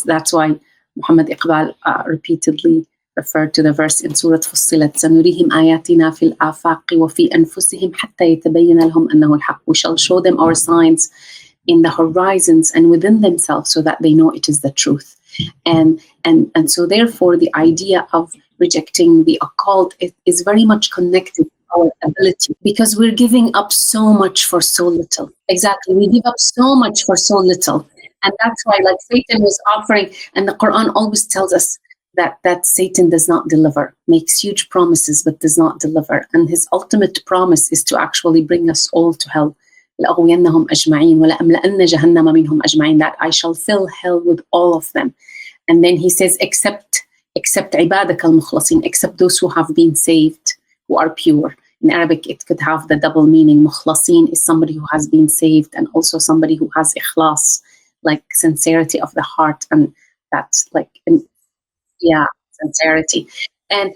That's why Muhammad Iqbal repeatedly referred to the verse in Surah Fussilat, سَنُرِيهِمْ آيَاتِنَا فِي الْآفَاقِ وَفِي أَنفُسِهِمْ حَتَّى يَتَبَيَّنَ لَهُمْ أَنَّهُ الْحَقُّ. We shall show them our signs in the horizons and within themselves so that they know it is the truth. And so therefore the idea of rejecting the occult is very much connected to our ability, because we're giving up so much for so little. Exactly, we give up so much for so little. And that's why, like, Satan was offering, and the Quran always tells us that Satan does not deliver, makes huge promises but does not deliver. And his ultimate promise is to actually bring us all to hell. لَأَغْوِيَنَّهُمْ أَجْمَعِينَ وَلَأَمْلَأَنَّ جَهَنَّمَ مِنْهُمْ أَجْمَعِينَ, that I shall fill hell with all of them. And then he says, except عِبَادَكَ الْمُخْلَصِينَ, except those who have been saved, who are pure. In Arabic, it could have the double meaning. Mukhlasin is somebody who has been saved, and also somebody who has ikhlas, like sincerity of the heart, and that's like, sincerity. And